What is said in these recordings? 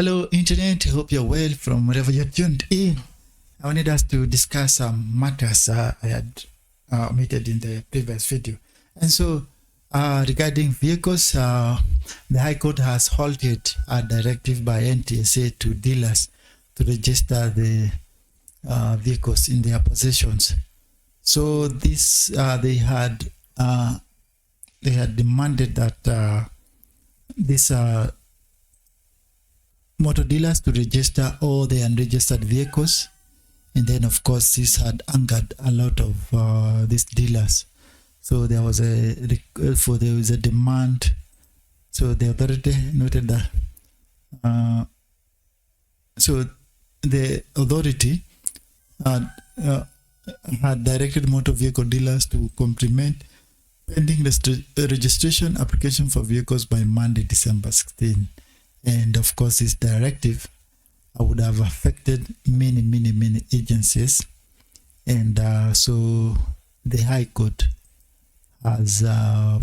Hello, Internet. Hope you're well from wherever you're tuned in. I wanted us to discuss some matters I had omitted in the previous video. And so, regarding vehicles, the High Court has halted a directive by NTSA to dealers to register the vehicles in their possessions. So this they had demanded that this motor dealers to register all the unregistered vehicles, and then of course this had angered a lot of these dealers. So there was a demand. So the authority noted that so the authority had directed motor vehicle dealers to complement pending registration application for vehicles by Monday, December 16. And of course, this directive would have affected many agencies. And so the High Court has,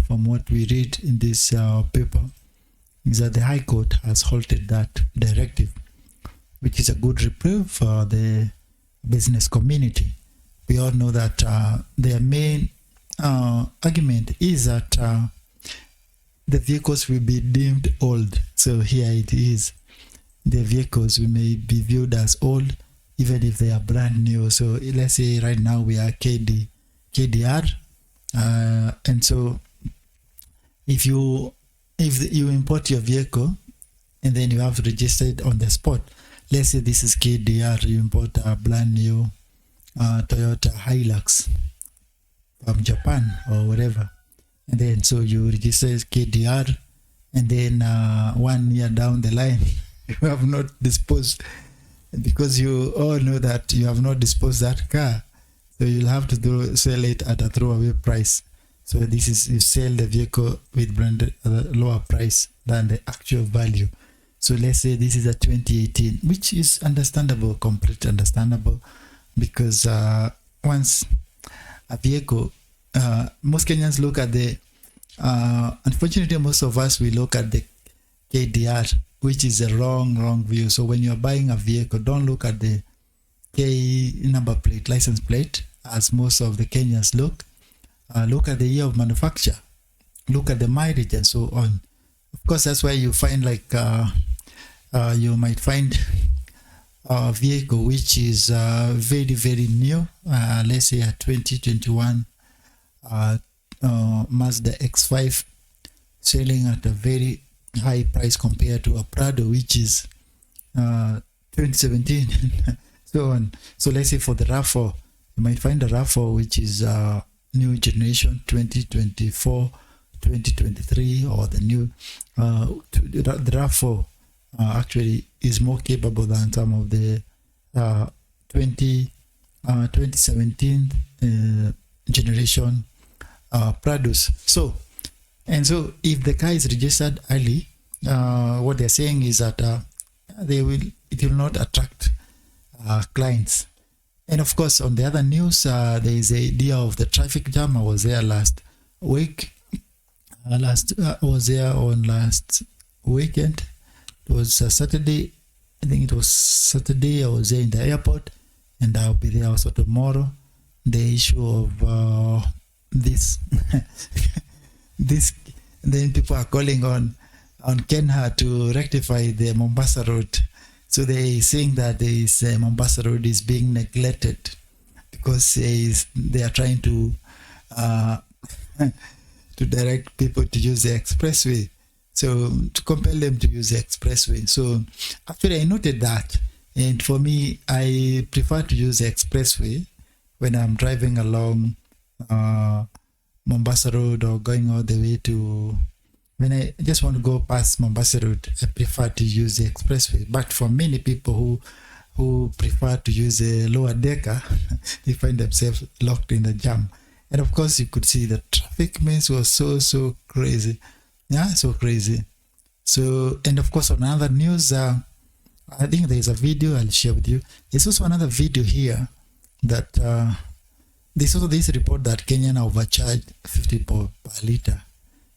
from what we read in this paper, is that the High Court has halted that directive, which is a good reprieve for the business community. We all know that their main argument is that the vehicles will be deemed old. So here it is. The vehicles may be viewed as old even if they are brand new. So let's say right now we are KDR. And so if you import your vehicle and then you have registered on the spot, let's say this is KDR, you import a brand new Toyota Hilux from Japan or whatever. And then so you register KDR, and then 1 year down the line, you have not disposed, because you all know that you have not disposed that car. So you'll have to sell it at a throwaway price. So this is, you sell the vehicle with branded lower price than the actual value. So let's say this is a 2018, which is understandable, completely understandable, because once a vehicle, most Kenyans look at the, unfortunately most of us, we look at the KDR, which is a wrong view. So when you're buying a vehicle, don't look at the K number plate, license plate, as most of the Kenyans look. Look at the year of manufacture, look at the mileage and so on. Of course, that's why you find like, you might find a vehicle which is very new, let's say a 2021 Mazda X5 selling at a very high price compared to a Prado which is 2017 so on. So let's say for the RAV4, you might find a RAV4 which is new generation 2024 2023, or the new the RAV4 actually is more capable than some of the 2017 generation Prados. So if the car is registered early, what they're saying is that it will not attract clients. And of course, on the other news, there is a idea of the traffic jam. I was there last week. I was there on last weekend. It was Saturday. I think it was Saturday. I was there in the airport, and I'll be there also tomorrow. The issue of this, then people are calling on Kenya to rectify the Mombasa road. So they saying that this Mombasa road is being neglected because they are trying to direct people to use the expressway. So to compel them to use the expressway. So actually I noted that, and for me, I prefer to use the expressway when I'm driving along Mombasa road or going all the way to, when I just want to go past Mombasa road, I prefer to use the expressway. But for many people who prefer to use a lower decker, they find themselves locked in the jam. And of course, you could see the traffic mess was so crazy. Yeah, so crazy. So, and of course, on other news, I think there's a video I'll share with you. There's also another video here that there's also this report that Kenyan are overcharged 50 per liter.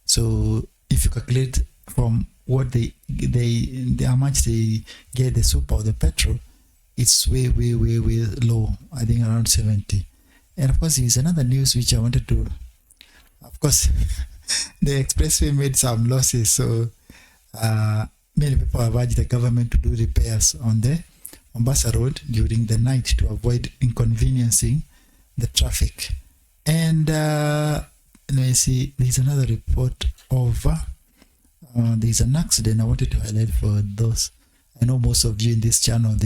So if you calculate from what they how much they get the super or the petrol, it's way low. I think around 70. And of course, there's another news which I wanted to. Of course, the expressway made some losses, so many people have urged the government to do repairs on the Mombasa Road during the night to avoid inconveniencing the traffic. And let me see, there's another report of there's an accident I wanted to highlight for those. I know most of you in this channel,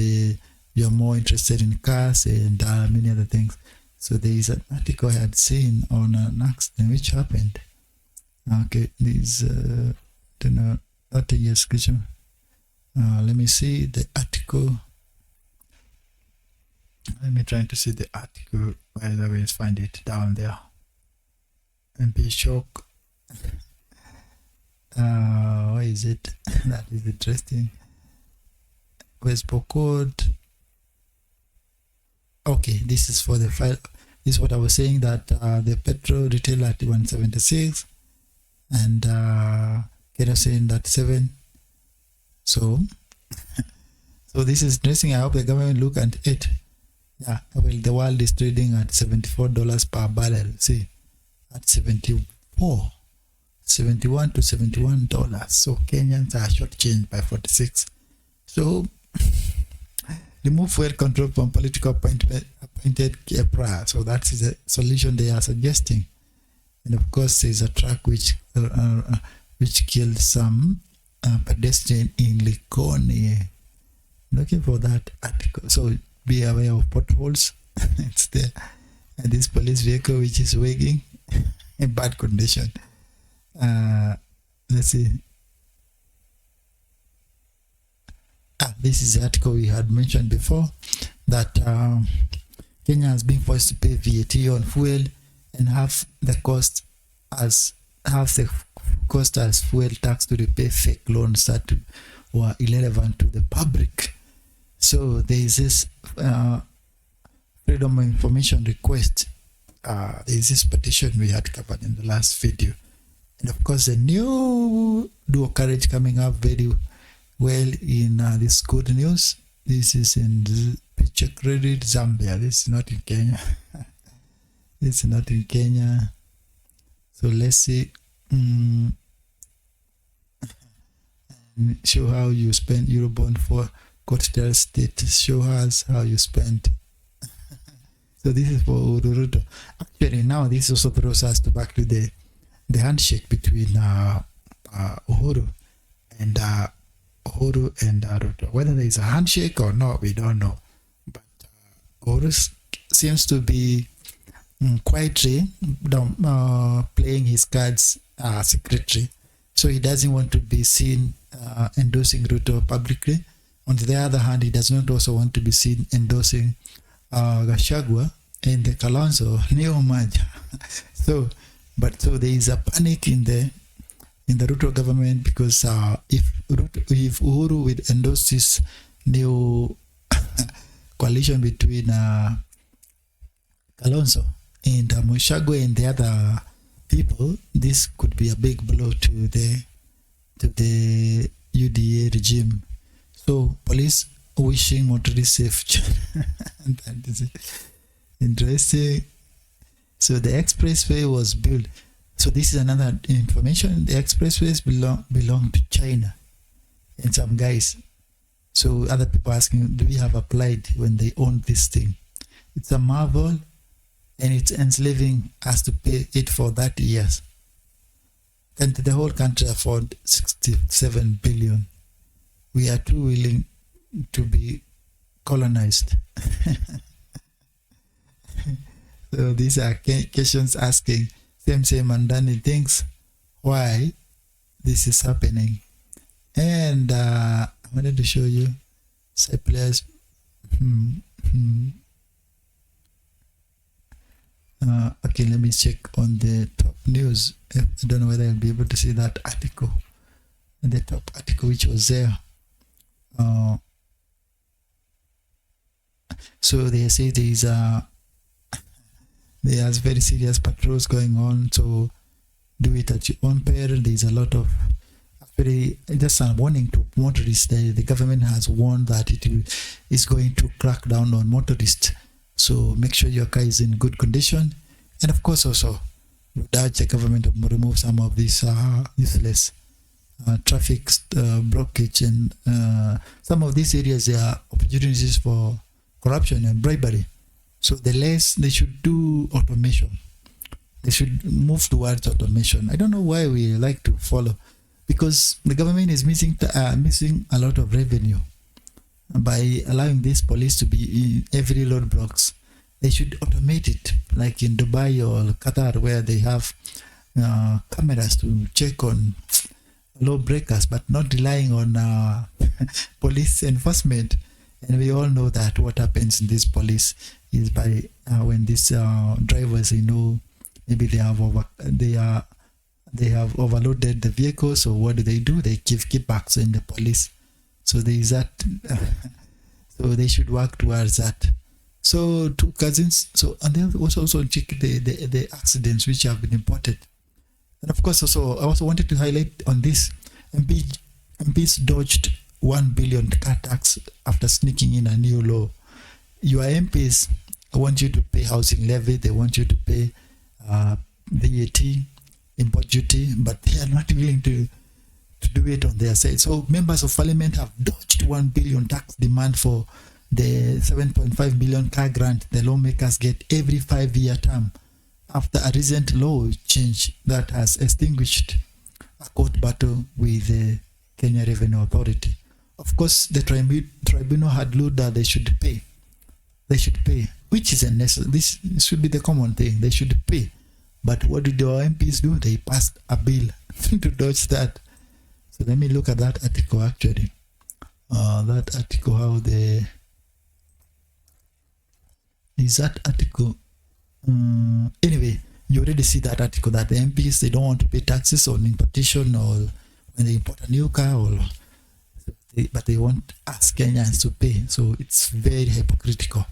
you're more interested in cars and many other things. So there is an article I had seen on an accident which happened. Okay, this don't know that year's question. Let me see the article. Let me try to see the article. By the way, find it down there. MP shock. Where is it? That is interesting. Where's code? Okay, this is for the file. This is what I was saying, that the petrol retail at 176 and kerosene at 7. So this is interesting. I hope the government look at it. Yeah, well, the world is trading at $74 per barrel. See, at 71 to $71. So Kenyans are shortchanged by 46. So remove fuel control from political appointed prior. So that is the solution they are suggesting. And of course, there is a truck which killed some pedestrian in Likoni. Looking for that article. So be aware of potholes. It's there. And this police vehicle which is waiting in bad condition. Let's see. This is the article we had mentioned before, that Kenya has been forced to pay VAT on fuel and half the cost as fuel tax to repay fake loans that were irrelevant to the public. So there is this freedom of information request. There is this petition we had covered in the last video, and of course the new dual carriage coming up very well in this good news. This is in picture credit Zambia. This is not in Kenya. This is not in Kenya. So let's see. Show how you spend Eurobond for Coastal State. Show us how you spend. So this is for Ruto. Actually, now this also throws us back to the handshake between Uhuru and Ruto. Whether there is a handshake or not, we don't know. But Uhuru seems to be quietly playing his cards secretly. So he doesn't want to be seen endorsing Ruto publicly. On the other hand, he does not also want to be seen endorsing Gachagua and the Kalonzo new merger. So there is a panic in the Ruto government, because if Uhuru would endorse this new coalition between Kalonzo and Gachagua and the other people, this could be a big blow to the UDA regime. So police wishing motorists safe. That is interesting. So the expressway was built. So this is another information. The expressways belong to China and some guys. So other people asking, do we have applied when they own this thing? It's a marvel, and it's enslaving us to pay it for 30 years. Can the whole country afford 67 billion? We are too willing to be colonized. So these are questions asking same mundane things, why this is happening. And I wanted to show you Cyprus. Okay, let me check on the top news. I don't know whether I'll be able to see that article. The top article which was there. So they say there's very serious patrols going on, so do it at your own peril. There's a lot of Actually, just a warning to motorists. The government has warned that is going to crack down on motorists. So make sure your car is in good condition. And of course, also, we urge the government to remove some of these useless traffic blockage, and some of these areas there are opportunities for corruption and bribery. So they should do automation. They should move towards automation. I don't know why we like to follow, because the government is missing a lot of revenue by allowing this police to be in every roadblocks. They should automate it, like in Dubai or Qatar, where they have cameras to check on law breakers, but not relying on police enforcement. And we all know that what happens in this police is by when these drivers, maybe they have overloaded the vehicle. So what do? They give kickbacks in the police. So there is that. So they should work towards that. So two cousins. So and then also check the accidents which have been reported. And of course, also I also wanted to highlight on this. MPs dodged 1 billion car tax after sneaking in a new law. Your MPs want you to pay housing levy. They want you to pay VAT, import duty, but they are not willing to do it on their side. So members of parliament have dodged 1 billion tax demand for the 7.5 billion car grant the lawmakers get every 5-year term after a recent law change that has extinguished a court battle with the Kenya Revenue Authority. Of course, the tribunal had ruled that they should pay. They should pay, which is unnecessary. This should be the common thing. They should pay. But what did our MPs do? They passed a bill to dodge that. So let me look at that article actually. That article, how they... Is that article... anyway, you already see that article that the MPs, they don't want to pay taxes on importation or when they import a new car, but they want us Kenyans to pay. So it's very hypocritical.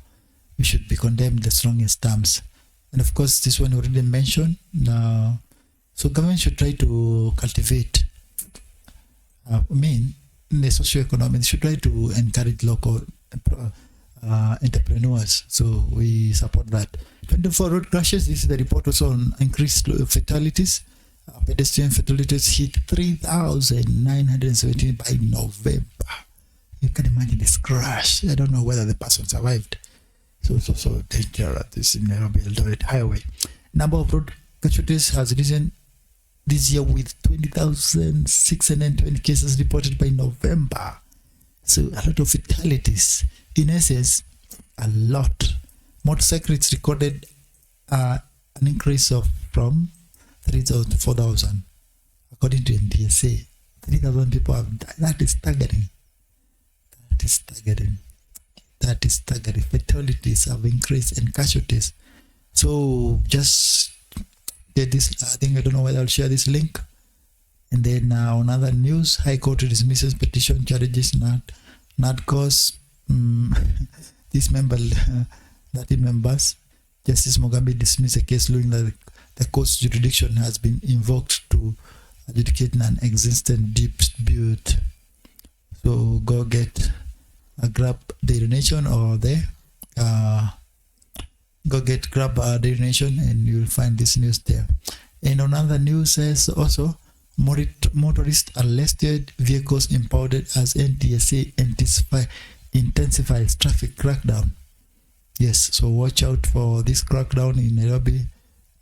We should be condemned in the strongest terms. And of course, this one already mentioned. So government should try to cultivate, in the socio-economic, they should try to encourage local entrepreneurs. So we support that. 24 road crashes. This is the report also on increased fatalities. Pedestrian fatalities hit 3,917 by November. You can imagine this crash. I don't know whether the person survived. So dangerous. This in Nairobi Eldoret Highway. Number of road casualties has risen this year with 20,620 cases reported by November. So a lot of fatalities. In essence, a lot. Motorcyclists recorded an increase of from 3,000 to 4,000. According to NTSA, 3,000 people have died. That is staggering. Fatalities have increased and casualties. So just get this. I don't know whether I'll share this link. And then on other news, High Court dismisses petition challenges NADCO's this member, 13 members. Justice Mugambi dismissed a case ruling that the court's jurisdiction has been invoked to adjudicate an existing dispute. So go get a grab Daily Nation or grab Daily Nation and you'll find this news there. And on other news says also motorists arrested, vehicles impounded as NTSA intensifies traffic crackdown. Yes, so watch out for this crackdown in Nairobi,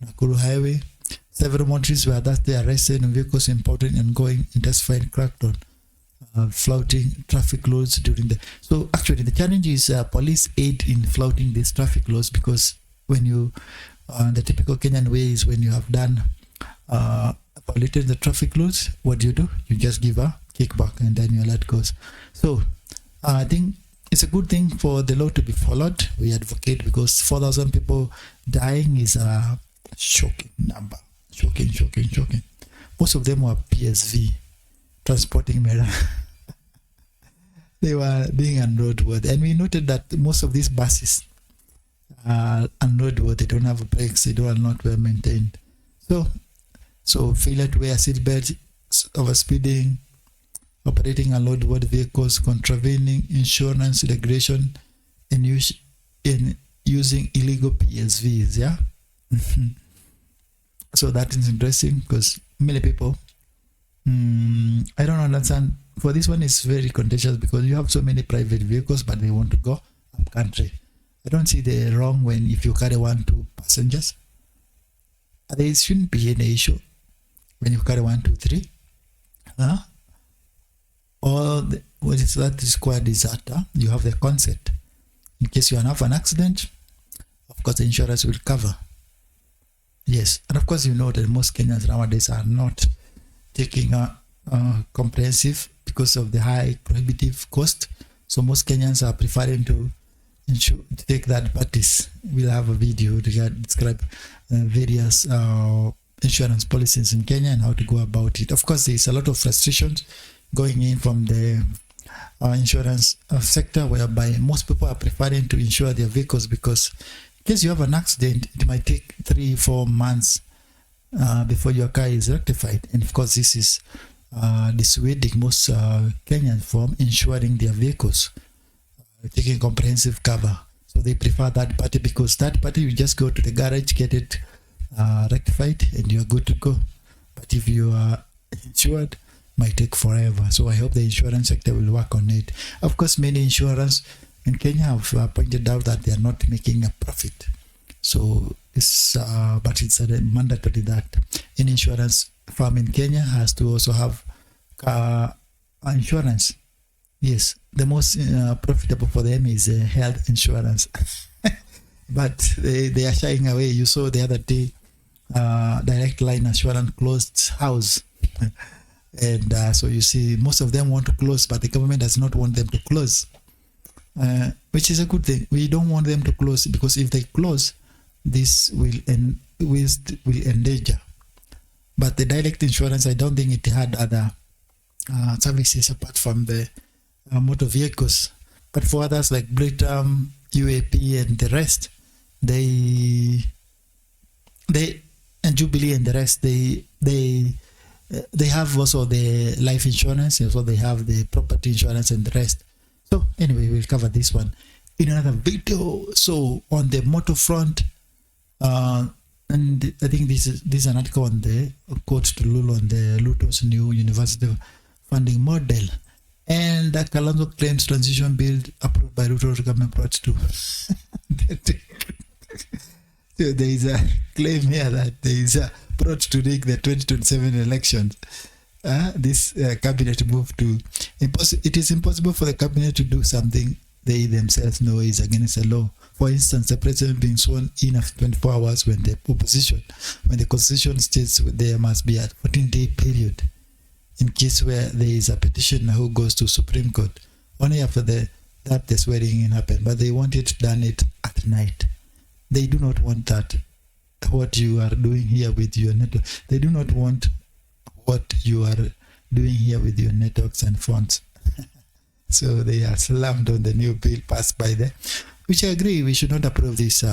Nakuru Highway. Several motorists were that day arrested and vehicles impounded and going intensified crackdown, flouting traffic laws during the... So actually the challenge is police aid in flouting these traffic laws, because when you, the typical Kenyan way is when you have done violated the traffic laws, what do? You just give a kickback and then you let go. So I think it's a good thing for the law to be followed. We advocate, because 4,000 people dying is a shocking number. Shocking. Most of them were PSV, transporting marijuana. They were being unroadworthy. And we noted that most of these buses are unroadworthy. They don't have brakes. They are not well maintained. So failure to wear seatbelts, overspeeding, operating unloadable vehicles, contravening insurance regulation, and using illegal PSVs. Yeah. So that is interesting because many people, I don't understand. For this one, it's very contentious because you have so many private vehicles, but they want to go up country. I don't see the wrong when if you carry 1-2 passengers. There shouldn't be any issue when you carry 1-2-3. Or what is that required is that you have the consent. In case you have an accident, of course the insurance will cover. Yes, and of course you know that most Kenyans nowadays are not taking a comprehensive because of the high prohibitive cost. So most Kenyans are preferring to take third parties. We'll have a video to describe various insurance policies in Kenya and how to go about it. Of course, there's a lot of frustrations going in from the insurance sector, whereby most people are preferring to insure their vehicles because in case you have an accident, it might take 3-4 months before your car is rectified. And of course, this is dissuading most Kenyans from insuring their vehicles, taking comprehensive cover. So they prefer that party because that party you just go to the garage, get it rectified, and you're good to go. But if you are insured, it might take forever. So I hope the insurance sector will work on it. Of course, many insurance in Kenya have pointed out that they are not making a profit. So it's but it's mandatory that an insurance firm in Kenya has to also have car insurance. Yes, the most profitable for them is health insurance. But they are shying away. You saw the other day, Direct Line Assurance closed house. And so you see, most of them want to close, but the government does not want them to close, which is a good thing. We don't want them to close because if they close, this will endanger. But the direct insurance, I don't think it had other services apart from the motor vehicles. But for others like Britam, UAP, and the rest, they and Jubilee and the rest, they have also the life insurance, and so they have the property insurance and the rest. So anyway, we'll cover this one in another video. So on the motor front, and I think this is an article on the quote to Lulu on the Luto's new university funding model, and that Kalonzo claims transition bill approved by Ruto government brought to. So there is a claim here that there is a brought to rig the 2027 elections. This cabinet move to it is impossible for the cabinet to do something they themselves know is against the law. For instance, the president being sworn in after 24 hours when the constitution states there must be a 14-day period in case where there is a petitioner who goes to Supreme Court. Only after that the swearing in happened, but they want it done at night. They do not want that. What you are doing here with your network. They do not want what you are doing here with your networks and phones. So they are slammed on the new bill passed by them, which I agree we should not approve this.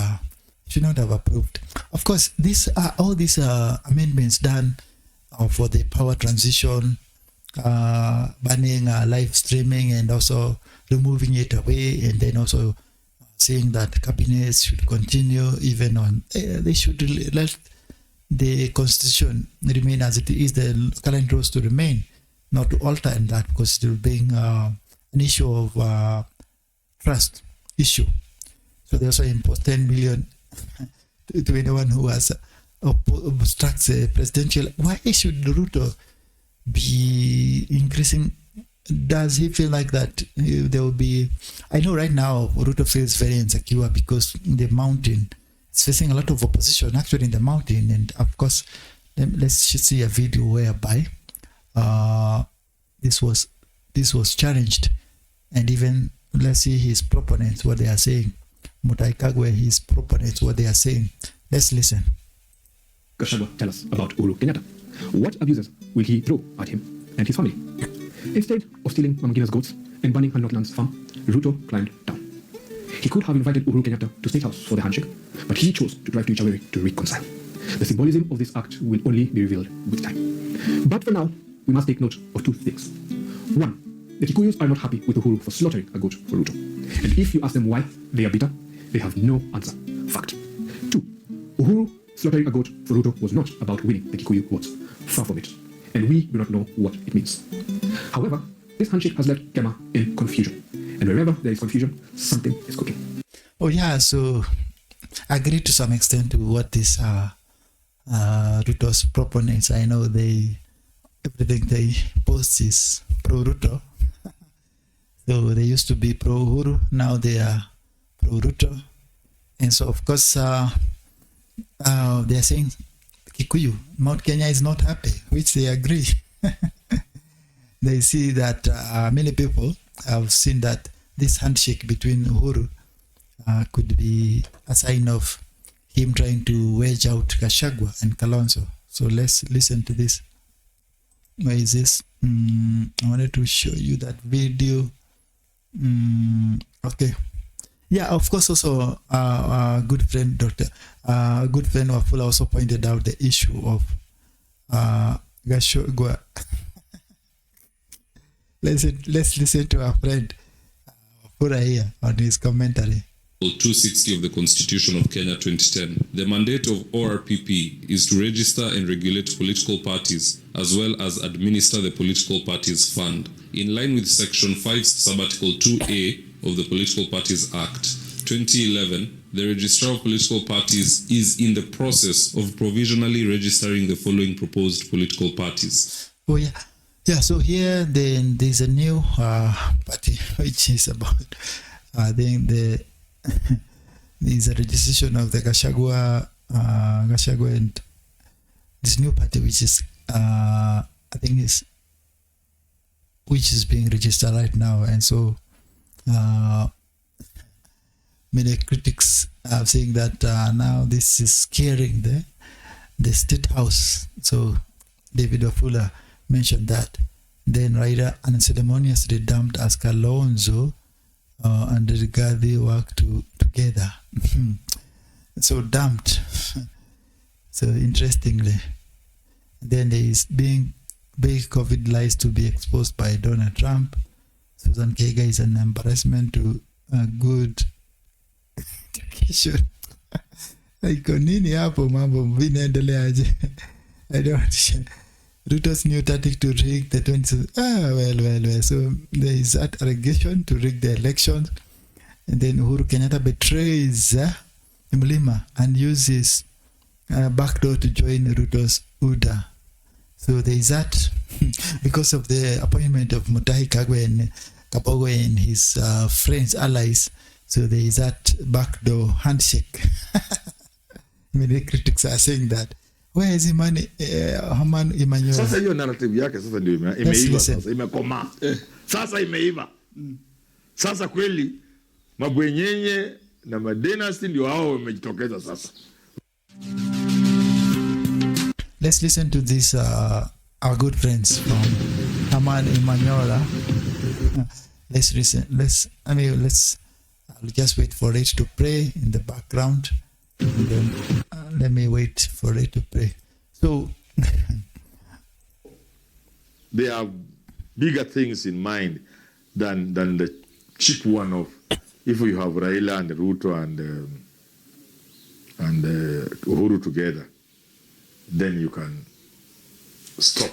Should not have approved. Of course, these are all these amendments done for the power transition, banning live streaming and also removing it away, and then also saying that cabinets should continue even on. They should let the constitution remain as it is, the current rules to remain, not to alter in that, because it will bring an issue of trust issue. So they also impose 10 million to anyone who has obstructs the presidential. Why should Ruto be increasing? Does he feel like that there will be? I know right now Ruto feels very insecure because the mountain is facing a lot of opposition actually in the mountain, and of course let's see a video whereby this was challenged, and even let's see his proponents what they are saying. Mutai Kagwe, his proponents what they are saying. Let's listen. Gachagua tell us about Uhuru Kenyatta. What abuses will he throw at him and his family? Instead of stealing Mama Gina's goats and burning her Northlands farm, Ruto climbed down. He could have invited Uhuru Kenyatta to State House for the handshake, but he chose to drive to Ichaweri to reconcile. The symbolism of this act will only be revealed with time. But for now, we must take note of two things. 1. The Kikuyus are not happy with Uhuru for slaughtering a goat for Ruto. And if you ask them why they are bitter, they have no answer. Fact. 2. Uhuru slaughtering a goat for Ruto was not about winning the Kikuyu votes. Far from it. And we do not know what it means. However, this handshake has left Kema in confusion. And wherever there is confusion, something is cooking. Oh yeah, so I agree to some extent to what this Ruto's proponents. I know everything they post is pro Ruto. So they used to be pro Uhuru, now they are pro Ruto. And so of course they are saying Kikuyu, Mount Kenya is not happy, which they agree. They see that many people have seen that this handshake between Uhuru could be a sign of him trying to wedge out Gachagua and Kalonzo. So let's listen to this. Where is this? I wanted to show you that video. Okay. Yeah, of course, also our good friend Wafula also pointed out the issue of Gachagua. Let's listen to our friend Wafula here on his commentary. 260 of the Constitution of Kenya 2010. The mandate of ORPP is to register and regulate political parties as well as administer the political parties fund. In line with Section 5, Subarticle 2A of the Political Parties Act 2011, the Registrar of Political Parties is in the process of provisionally registering the following proposed political parties. Oh yeah. Yeah, so here then there's a new party which is about there's a registration of the Gachagua and this new party which is which is being registered right now. And so many critics are saying that now this is scaring the State House. So David Wafula mentioned that. Then Raila unceremoniously dumped as Kalonzo and Rigathi work together. So dumped. So interestingly. Then there is being big COVID lies to be exposed by Donald Trump. Susan Kega is an embarrassment to a good education. Iko nini hapo mambo vinaendeleaje? I don't Ruto's new tactic to rig the 20... well. So there is that allegation to rig the elections. And then Uhuru Kenyatta betrays Mlima and uses backdoor to join Ruto's UDA. So there is that because of the appointment of Mutahi Kagwe and Kabogo and his friends, allies. So there is that backdoor handshake. Many critics are saying that. Where is Haman Emmanuel? Sasa hiyo narrative yake sasa ndio imeiva sasa, imekoma. Sasa imeiva. Sasa kweli mabwenyenye na madynasty ndio hao wamejitokeza sasa. Let's listen to this our good friends from Haman Emmanuel. Let's listen. I'll just wait for it to pray in the background. And then let me wait for it to pray. So they have bigger things in mind than the cheap one of if you have Raila and Ruto and Uhuru together, then you can stop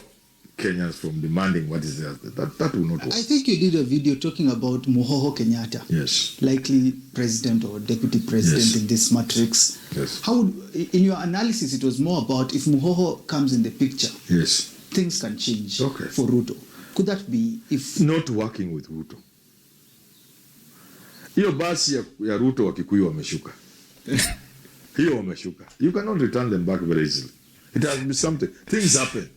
Kenyans from demanding what is theirs. That will not work. I think you did a video talking about Muhoho Kenyatta. Yes. Likely president or deputy president Yes. in this matrix. Yes. How would, in your analysis, it was more about if Muhoho comes in the picture, Yes. things can change Okay. for Ruto. Could that be if... Not working with Ruto. Hiyo basi ya Ruto wa Kikuyu wameshuka. Hiyo wameshuka. You cannot return them back very easily. It has to be something. Things happen.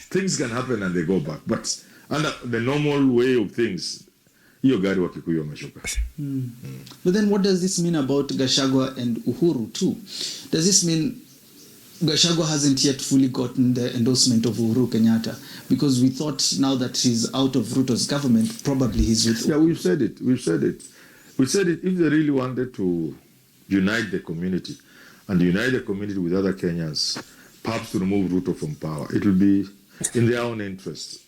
Things can happen and they go back. But under the normal way of things, hiyo gari wa Kikuyu wameshuka. But then what does this mean about Gachagua and Uhuru too? Does this mean Gachagua hasn't yet fully gotten the endorsement of Uhuru Kenyatta? Because we thought now that he's out of Ruto's government, probably he's with... Yeah, we've said it. We said it if they really wanted to unite the community and unite the community with other Kenyans, perhaps to remove Ruto from power, it will be in their own interest.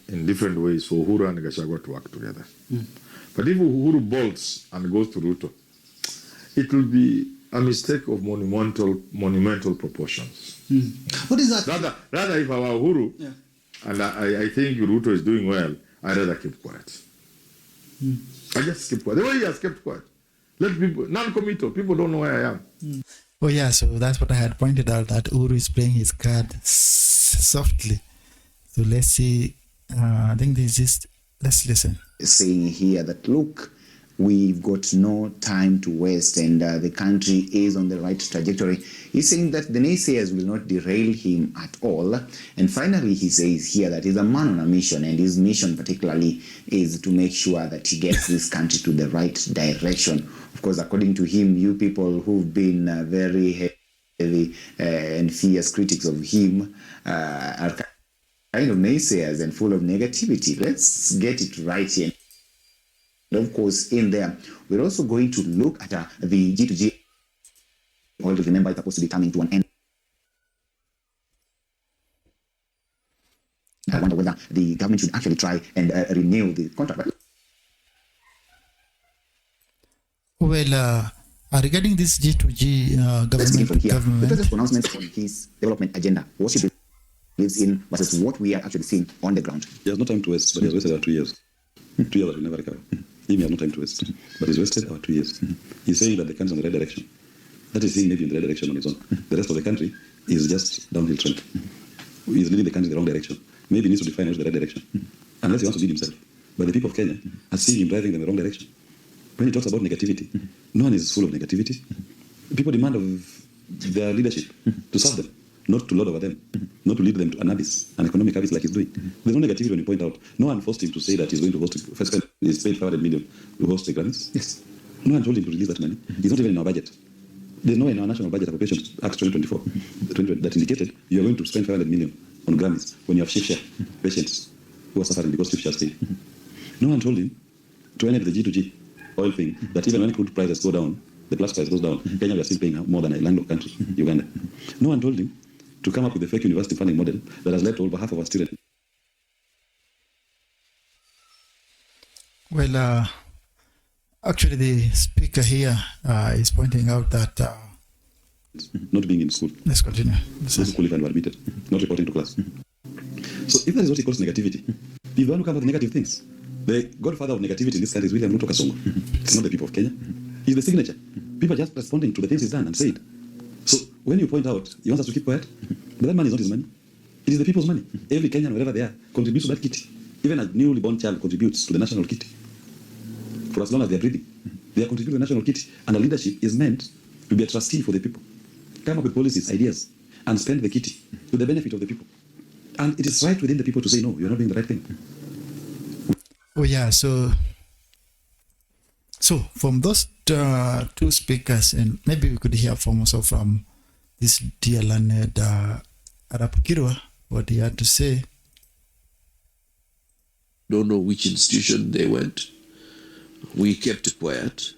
in different ways for Uhuru and Gachagua to work together. But if Uhuru bolts and goes to Ruto, it will be a mistake of monumental proportions. What is that? Rather if I were Uhuru, Yeah. and I think Ruto is doing well, I'd rather keep quiet. I just keep quiet. The way he has kept quiet. Let people, non-committal, people don't know where I am. Oh yeah, so that's what I had pointed out, that Uhuru is playing his card softly. So let's see. I think let's listen. Saying here that, look, we've got no time to waste and the country is on the right trajectory. He's saying that the naysayers will not derail him at all. And finally, he says here that he's a man on a mission, and his mission particularly is to make sure that he gets this country to the right direction. Of course, according to him, you people who've been very heavy and fierce critics of him are kind of naysayers and full of negativity. Let's get it right here. And of course, in there, we're also going to look at the G2G oil. Remember, it's supposed to be coming to an end. I wonder whether the government should actually try and renew the contract. Well, regarding this G2G Let's begin from here. The government, president's pronouncement on his development agenda, what he believes in versus what we are actually seeing on the ground. He has no time to waste, but he has wasted our 2 years. 2 years that will never recover. He has no time to waste, but he's wasted our 2 years. He's saying that the country is in the right direction. That is saying maybe in the right direction on its own. The rest of the country is just downhill trend. He's leading the country in the wrong direction. Maybe he needs to define what's the right direction, unless he wants to lead himself. But the people of Kenya are seeing him driving them in the wrong direction. When he talks about negativity, no one is full of negativity. People demand of their leadership to serve them, not to lord over them, not to lead them to an abyss, an economic abyss like he's doing. There's no negativity when you point out. No one forced him to say that he's going to host, first he's paid 500 million to host the Grammys. Yes. No one told him to release that money. It's not even in our budget. There's no in our National Budget Appropriation Act 2024 that indicated you are going to spend 500 million on Grammys when you have shift share patients who are suffering because shift share stay. No one told him to end the G2G oil thing, that even when crude prices go down, the plus price goes down, Kenya we are still paying more than a landlocked country, Uganda. No one told him to come up with the fake university funding model that has led to over half of our students. well, actually the speaker here is pointing out that, Not being in school, let's continue. not qualified and were admitted, not reporting to class. So if that is what he calls negativity, if you want to come up with negative things, the godfather of negativity in this country is William Ruto Kasongo. It's not the people of Kenya. He's the signature. People are just responding to the things he's done and said. So when you point out, he wants us to keep quiet, but that money is not his money. It is the people's money. Every Kenyan, wherever they are, contributes to that kitty. Even a newly born child contributes to the national kitty. For as long as they are breathing, they are contributing to the national kitty. And the leadership is meant to be a trustee for the people. Come up with policies, ideas, and spend the kitty to the benefit of the people. And it is right within the people to say, no, you're not doing the right thing. Oh yeah, so from those two speakers, and maybe we could hear from also from this dear learned Arapukirwa, what he had to say. Don't know which institution they went. We kept quiet.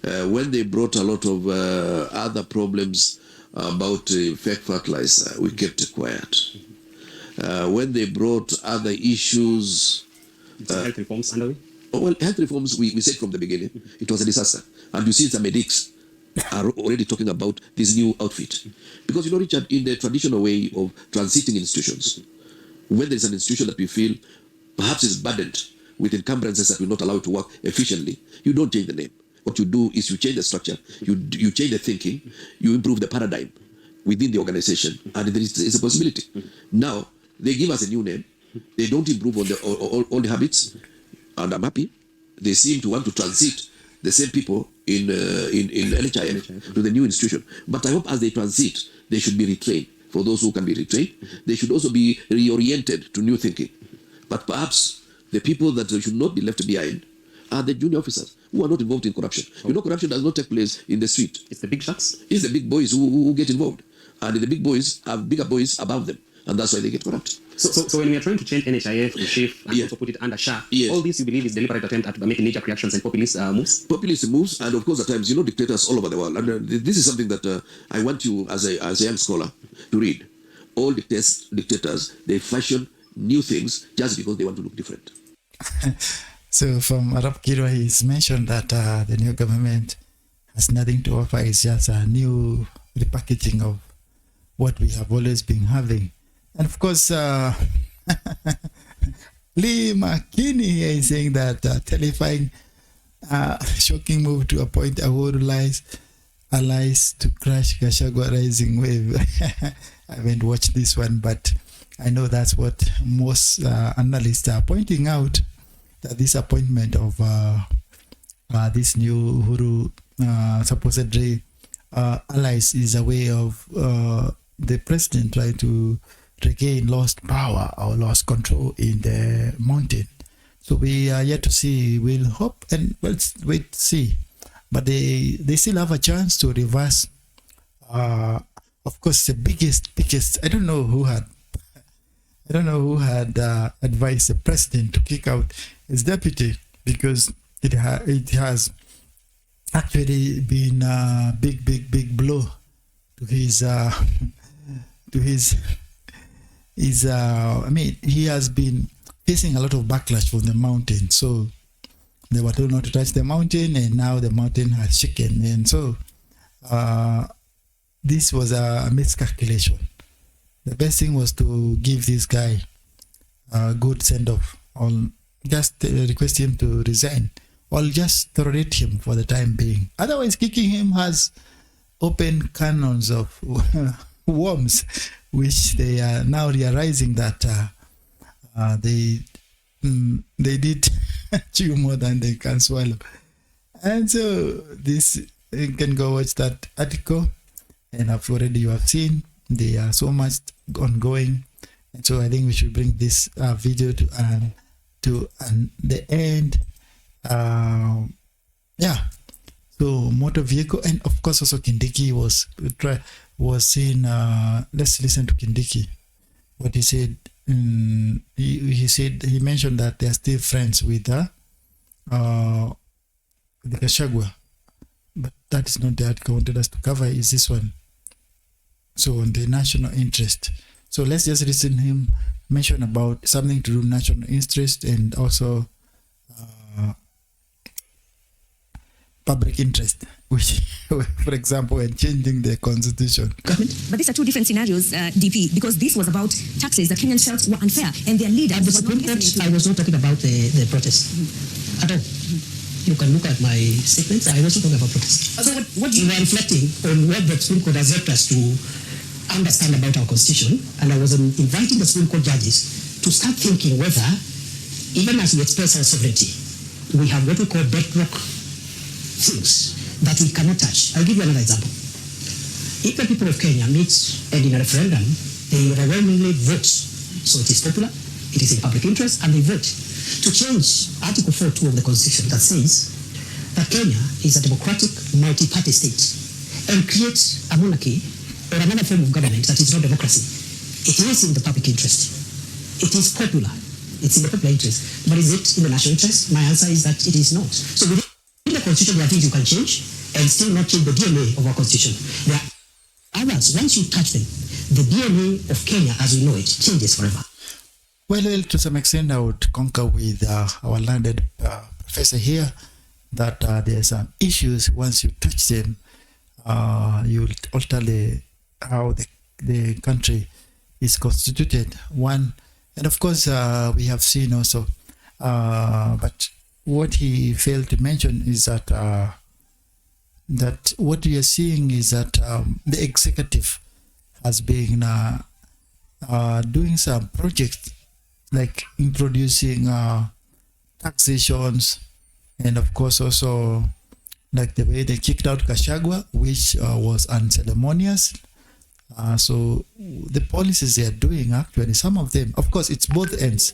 When they brought a lot of other problems about fake fertilizer, we kept quiet. When they brought other issues, health reforms underway? well, health reforms, we said from the beginning, it was a disaster. And you see the medics are already talking about this new outfit. Because, you know, Richard, in the traditional way of transiting institutions, when there is an institution that we feel perhaps is burdened with encumbrances that will not allow it to work efficiently, you don't change the name. What you do is you change the structure, you change the thinking, you improve the paradigm within the organization, and there is a possibility. Now, they give us a new name. They don't improve on all the habits, and I'm happy. They seem to want to transit the same people in NHIF to the new institution. But I hope as they transit, they should be retrained. For those who can be retrained, they should also be reoriented to new thinking. But perhaps the people that should not be left behind are the junior officers who are not involved in corruption. You know, corruption does not take place in the street. It's the big shots? It's the big boys who get involved. And the big boys have bigger boys above them. And that's why they get corrupt. So when we are trying to change NHIF, the shift, and also put it under SHA, all this you believe is deliberate attempt at making knee-jerk reactions and populist moves? Populist moves, and of course at times, you know, dictators all over the world. And this is something that I want you as a young scholar to read. All dictators, they fashion new things just because they want to look different. So from Arab Kiro, he's mentioned that the new government has nothing to offer. It's just a new repackaging of what we have always been having. And of course, Lee McKinney is saying that terrifying, shocking move to appoint allies to crash Gachagua rising wave. I haven't watched this one, but I know that's what most analysts are pointing out, that this appointment of this new Uhuru supposedly allies is a way of the president trying to regain lost power or lost control in the mountain. So we are yet to see. We'll hope and let's wait to see. But they still have a chance to reverse. Of course, the biggest. I don't know who had advised the president to kick out his deputy, because it has actually been a big blow to his I mean, he has been facing a lot of backlash from the mountain. So they were told not to touch the mountain, and now the mountain has shaken. And so this was a miscalculation. The best thing was to give this guy a good send-off, or just request him to resign, or just tolerate him for the time being. Otherwise, kicking him has opened cannons of worms, which they are now realizing that they did chew more than they can swallow. And so this, you can go watch that article, and you have seen they are so much ongoing. And so I think we should bring this video to the end. So motor vehicle, and of course also Kindiki was seen. Let's listen to Kindiki, what he said. He mentioned that they are still friends with the Gachagua, but that is not the article I wanted us to cover. Is this one? So on the national interest. So let's just listen to him mention about something to do with national interest and also public interest, which, for example, when changing the constitution. But these are two different scenarios, DP, because this was about taxes that Kenyan felt were unfair, and their leader was not listening. I was not talking about the protest at all. You can look at my statements. I wasn't talking about protest. So what you were reflecting on what the Supreme Court has helped us to understand about our constitution, and I was inviting the Supreme Court judges to start thinking whether, even as we express our sovereignty, we have what we call bedrock things that we cannot touch. I'll give you another example. If the people of Kenya meet and in a referendum, they overwhelmingly vote, so it is popular, it is in public interest, and they vote to change Article 4.2 of the Constitution that says that Kenya is a democratic multi-party state and create a monarchy or another form of government that is not democracy. It is in the public interest. It is popular. It's in the popular interest. But is it in the national interest? My answer is that it is not. So within the Constitution, there are things you can change and still not change the DNA of our Constitution. There are others, once you touch them, the DNA of Kenya as we know it changes forever. Well, to some extent, I would concur with our learned professor here that there are some issues. Once you touch them, you alter how the country is constituted. One, and of course, we have seen also, but what he failed to mention is that that what we are seeing is that the executive has been doing some projects like introducing taxations, and of course also like the way they kicked out Gachagua, which was unceremonious. So the policies they are doing, actually, some of them, of course, it's both ends.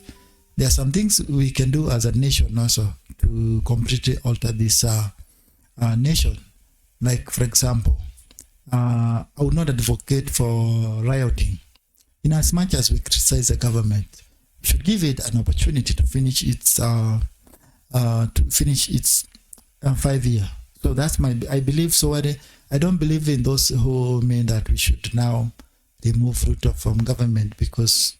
There are some things we can do as a nation also to completely alter this nation. Like, for example, I would not advocate for rioting. In as much as we criticize the government, we should give it an opportunity to finish its 5-year. So that's I believe so. I don't believe in those who mean that we should now remove Ruto from government, because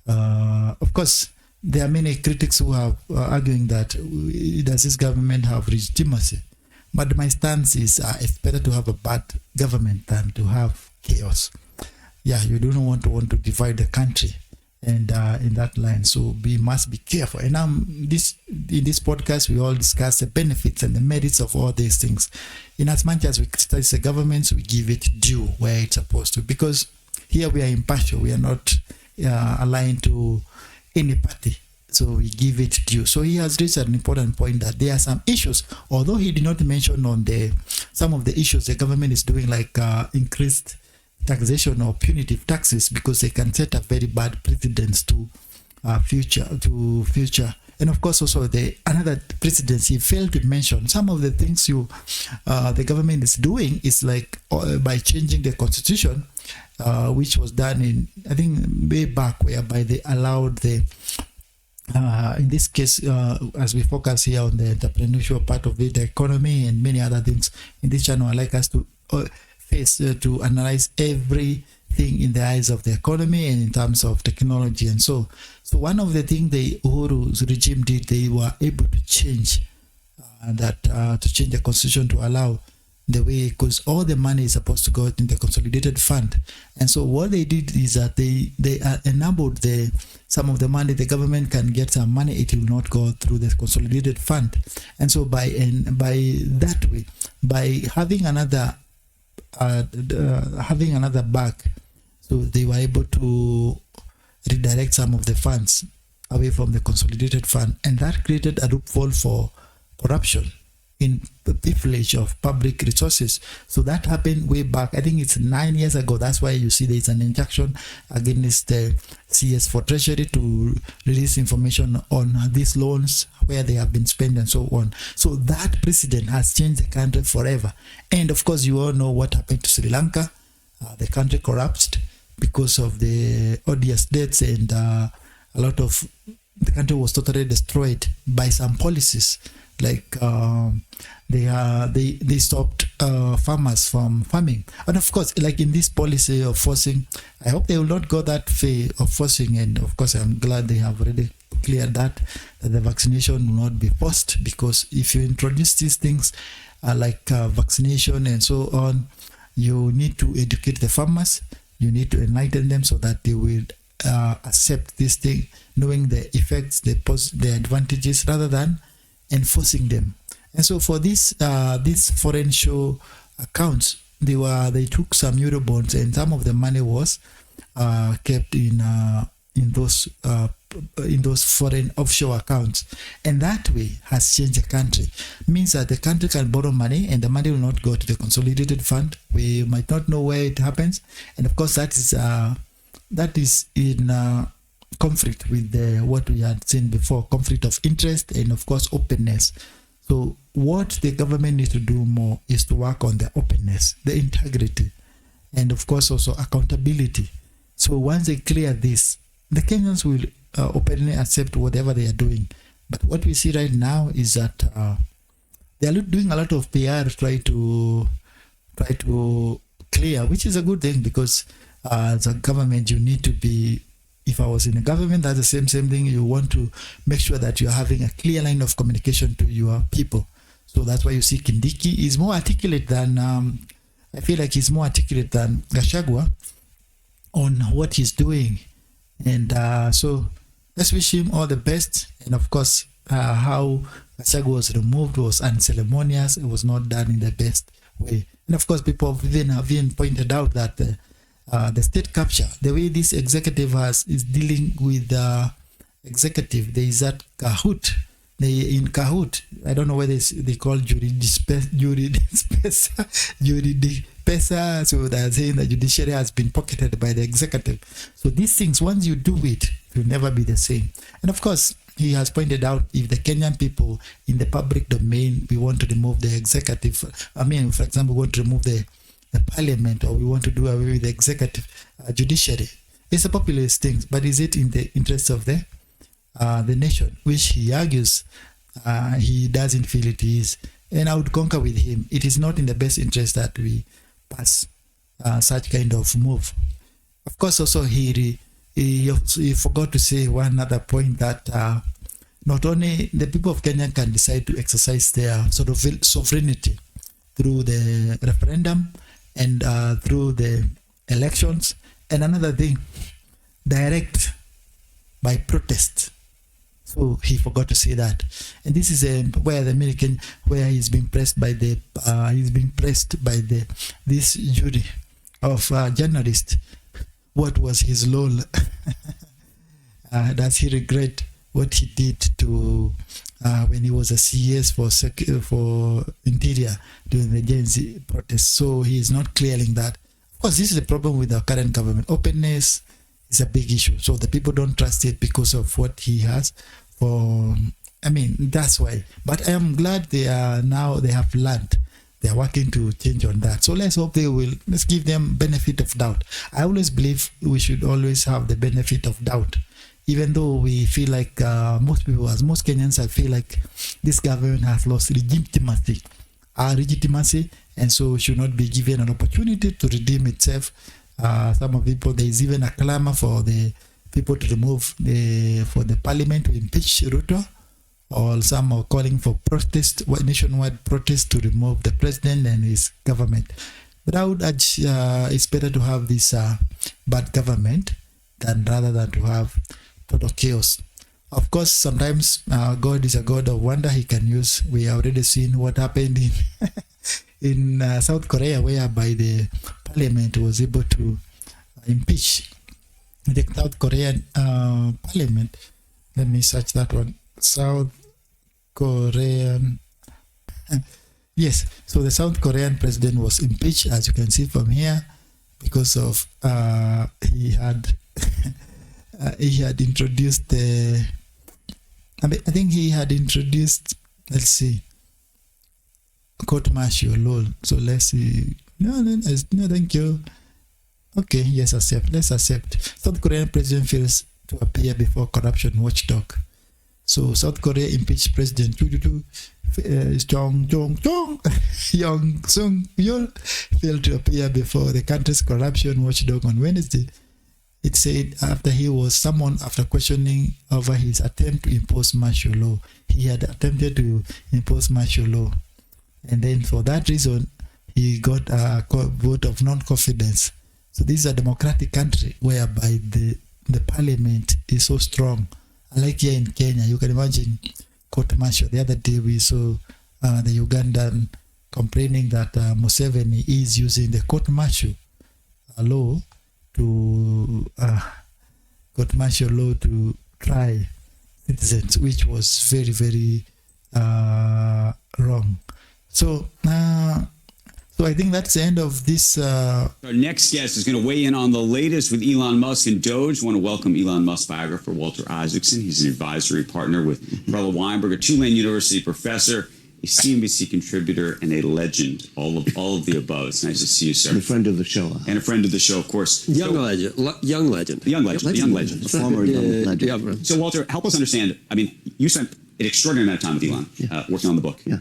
Of course, there are many critics who are arguing that does this government have legitimacy? But my stance is it's better to have a bad government than to have chaos. Yeah, you don't want to divide the country, and in that line, so we must be careful. And in this podcast, we all discuss the benefits and the merits of all these things. In as much as we criticize the government, we give it due where it's supposed to, because here we are impartial. We are not aligned to any party. So we give it due. So he has raised an important point that there are some issues, although he did not mention on some of the issues the government is doing, like increased taxation or punitive taxes, because they can set up very bad precedents to future. And of course, also another precedent he failed to mention. Some of the things the government is doing is like by changing the constitution, which was done in, I think, way back, whereby they allowed in this case, as we focus here on the entrepreneurial part of it, the economy and many other things in this channel, I like us to to analyze everything in the eyes of the economy and in terms of technology. And so one of the things the Uhuru's regime did, they were able to change to change the constitution to allow the way, because all the money is supposed to go in the consolidated fund. And so what they did is that they enabled some of the money, the government can get some money, it will not go through the consolidated fund. And so by that way, by having another bag, so they were able to redirect some of the funds away from the consolidated fund, and that created a loophole for corruption in the privilege of public resources. So that happened way back, I think it's 9 years ago. That's why you see there's an injunction against the CS for Treasury to release information on these loans, where they have been spent and so on. So that precedent has changed the country forever. And of course, you all know what happened to Sri Lanka. The country collapsed because of the odious debts, and a lot of the country was totally destroyed by some policies. Like they stopped farmers from farming, and of course, like in this policy of forcing, I hope they will not go that way of forcing. And of course, I'm glad they have already cleared that the vaccination will not be forced, because if you introduce these things like vaccination and so on, you need to educate the farmers, you need to enlighten them so that they will accept this thing, knowing the effects, the advantages, rather than enforcing them. And so for these foreign show accounts, they took some euro bonds, and some of the money was kept in those foreign offshore accounts, and that way has changed the country. Means that the country can borrow money, and the money will not go to the consolidated fund. We might not know where it happens, and of course that is in conflict with what we had seen before, conflict of interest, and of course openness. So what the government needs to do more is to work on the openness, the integrity, and of course also accountability. So once they clear this, the Kenyans will openly accept whatever they are doing. But what we see right now is that they are doing a lot of PR, try to clear, which is a good thing, because as a government you need to be, if I was in a government, that's the same thing. You want to make sure that you're having a clear line of communication to your people. So that's why you see Kindiki is more articulate than, I feel like he's more articulate than Gachagua on what he's doing. And so let's wish him all the best. And of course, how Gachagua was removed was unceremonious. It was not done in the best way. And of course, people have even pointed out that the state capture, the way this executive is dealing with the executive, there is that cahoot. In cahoot, I don't know whether they call juridipesa. So they're saying the judiciary has been pocketed by the executive. So these things, once you do it, will never be the same. And of course, he has pointed out, if the Kenyan people in the public domain, we want to remove the executive, for example, we want to remove the parliament, or we want to do away with the executive judiciary. It's a populist thing, but is it in the interest of the nation, which he argues he doesn't feel it is? And I would concur with him. It is not in the best interest that we pass such kind of move. Of course, also he he forgot to say one other point that not only the people of Kenya can decide to exercise their sort of sovereignty through the referendum and through the elections, and another thing, direct by protest. So he forgot to say that, and this is where the American, where he's been pressed by the this jury of journalists. What was his role? Does he regret what he did to when he was a CS for Interior during the Gen Z protests? So he is not clearing that. Of course, this is the problem with our current government. Openness is a big issue. So the people don't trust it because of what he has. That's why. But I am glad they have learned. They are working to change on that. So let's hope let's give them benefit of doubt. I always believe we should always have the benefit of doubt. Even though we feel like most Kenyans, I feel like this government has lost legitimacy, and so should not be given an opportunity to redeem itself. Some of people, there is even a clamor for the people to remove for the parliament to impeach Ruto, or some are calling for nationwide protest to remove the president and his government. But I would urge it's better to have this bad government rather than to have total chaos. Of course, sometimes God is a God of wonder. He can use. We have already seen what happened in South Korea, whereby the parliament was able to impeach the South Korean parliament. Let me search that one. South Korean. Yes, so the South Korean president was impeached, as you can see from here, because of he had introduced the. I think he had introduced. Let's see. Court martial law. So let's see. No, thank you. Okay, yes, accept. Let's accept. South Korean president fails to appear before corruption watchdog. So South Korea impeached President Young Sung Yeol failed to appear before the country's corruption watchdog on Wednesday. It said after he was summoned after questioning over his attempt to impose martial law. He had attempted to impose martial law, and then for that reason he got a vote of non-confidence. So this is a democratic country whereby the parliament is so strong. Unlike here in Kenya, you can imagine court martial. The other day we saw the Ugandan complaining that Museveni is using the court martial law to try citizens, which was very, very wrong. So I think that's the end of this. Our next guest is going to weigh in on the latest with Elon Musk and DOGE. I want to welcome Elon Musk biographer Walter Isaacson. He's an advisory partner with Perla Weinberg, a Tulane University professor, a CNBC contributor, and a legend. All of the above. It's nice to see you, sir. And a friend of the show. And a friend of the show, of course. Young legend. A former young legend. So, Walter, help us understand. I mean, you spent an extraordinary amount of time with Elon working on the book. Yeah.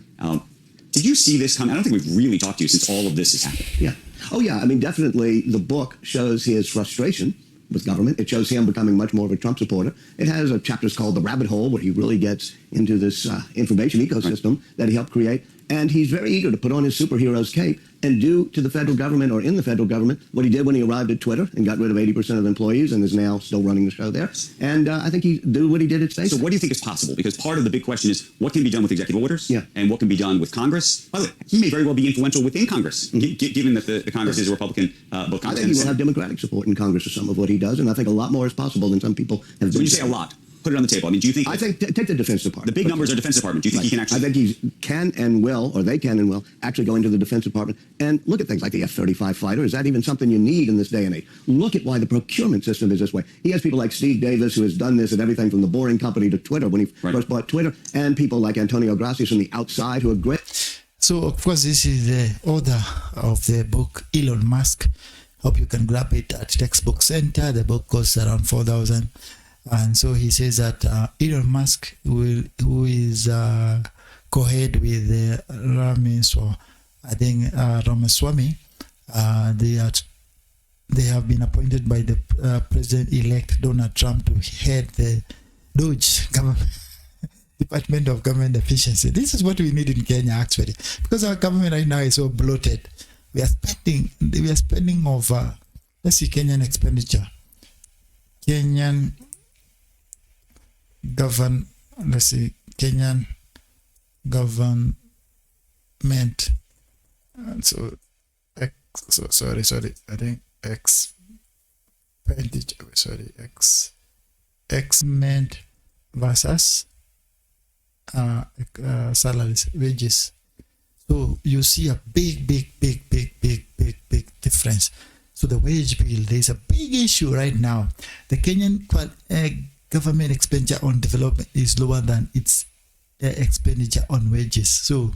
Did you see this coming? I don't think we've really talked to you since all of this has happened. Yeah. Oh, yeah. I mean, definitely the book shows his frustration with government. It shows him becoming much more of a Trump supporter. It has chapters called The Rabbit Hole, where he really gets into this information ecosystem that he helped create. And he's very eager to put on his superhero's cape and do to the federal government or in the federal government what he did when he arrived at Twitter and got rid of 80% of employees and is now still running the show there. And I think he do what he did at SpaceX. So what do you think is possible? Because part of the big question is what can be done with executive orders and what can be done with Congress. By the way, he may very well be influential within Congress, given that the Congress is a Republican. Both Congress I think he will have Democratic support in Congress for some of what he does, and I think a lot more is possible than some people have been. So when you say a lot, put it on the table. I mean, do you think... I think, take the Defense Department. The big numbers are Defense Department. Do you think he can actually... I think he can and will, or they can and will, actually go into the Defense Department and look at things like the F-35 fighter. Is that even something you need in this day and age? Look at why the procurement system is this way. He has people like Steve Davis, who has done this at everything from the Boring Company to Twitter, when he first bought Twitter, and people like Antonio Gracias from the outside who are great. So, of course, this is the author of the book, Elon Musk. Hope you can grab it at Textbook Center. The book costs around $4,000. And so he says that Elon Musk, who is co-head with Ramaswamy, they they have been appointed by the President-elect Donald Trump to head the DOGE government. Department of Government Efficiency. This is what we need in Kenya, actually, because our government right now is so bloated. We are spending over, let's see, Kenyan expenditure. Kenyan government. I think expenditure, versus salaries, wages. So you see a big difference. So the wage bill, there's a big issue right now. The Kenyan government expenditure on development is lower than its expenditure on wages. So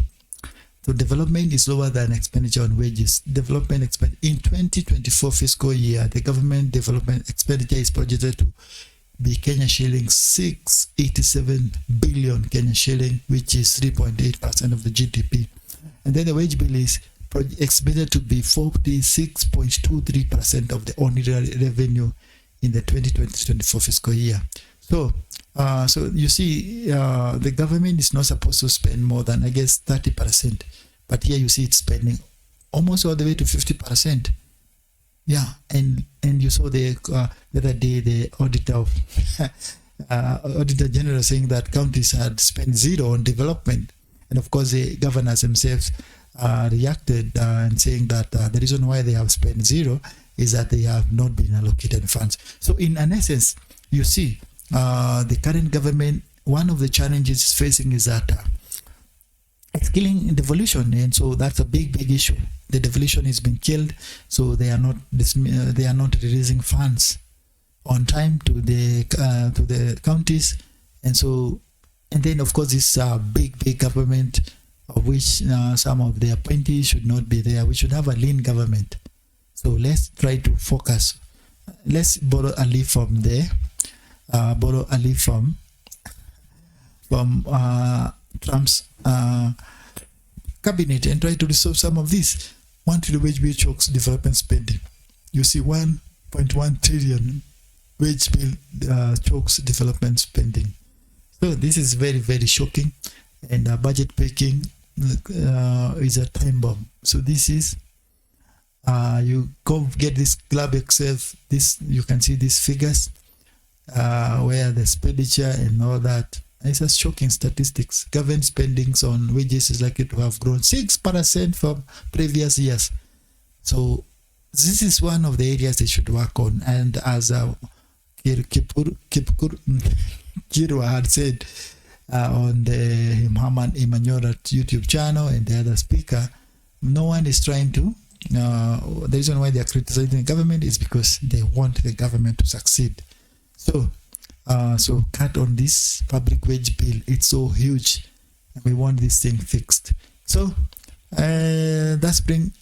development is lower than expenditure on wages. In 2024 fiscal year, the government development expenditure is projected to be Kenya shilling 687 billion Kenya shilling, which is 3.8% of the GDP. And then the wage bill is expected to be 46.23% of the ordinary revenue in the 2024 fiscal year. So you see, the government is not supposed to spend more than, I guess, 30%. But here you see it's spending almost all the way to 50%. Yeah, and you saw the other day the auditor general saying that counties had spent zero on development, and of course the governors themselves reacted and saying that the reason why they have spent zero is that they have not been allocated funds. So in an essence, you see the current government, one of the challenges it's facing is that it's killing devolution, and so that's a big issue. The devolution is being killed, so they are not releasing funds on time to the counties, and then of course this big government, of which some of the appointees should not be there. We should have a lean government. So let's try to focus. Let's borrow a leaf from there. Borrow a leaf from Trump's cabinet and try to resolve some of this. One to the wage bill chokes development spending. You see 1.1 trillion wage bill chokes development spending. So this is very shocking, and budget picking is a time bomb. So this is you go get this Club Excel. This you can see these figures where the expenditure and all that. It's a shocking statistics. Government spendings on wages is likely to have grown 6% from previous years. So this is one of the areas they should work on. And as Kirwa had said on the Muhammad Emmanuel YouTube channel and the other speaker, no one is trying to. The reason why they are criticizing the government is because they want the government to succeed. So cut on this public wage bill. It's so huge, and we want this thing fixed. So that's bring.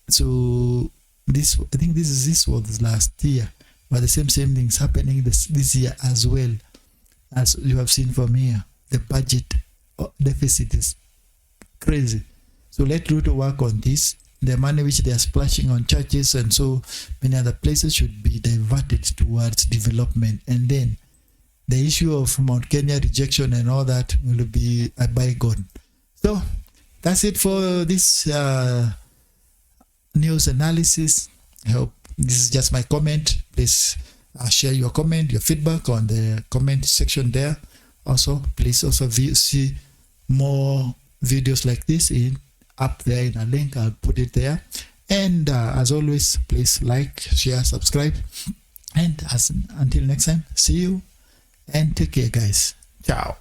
So this, I think this was last year, but the same things happening this year as well, as you have seen from here. The budget deficit is crazy. So let Ruto work on this. The money which they are splashing on churches and so many other places should be diverted towards development, and then the issue of Mount Kenya rejection and all that will be a bygone. So that's it for this news analysis. I hope this is just my comment. Please share your comment, your feedback on the comment section there. Also, please also see more videos like this up there in a link. I'll put it there. And as always, please like, share, subscribe. And until next time, see you and take care, guys. Ciao.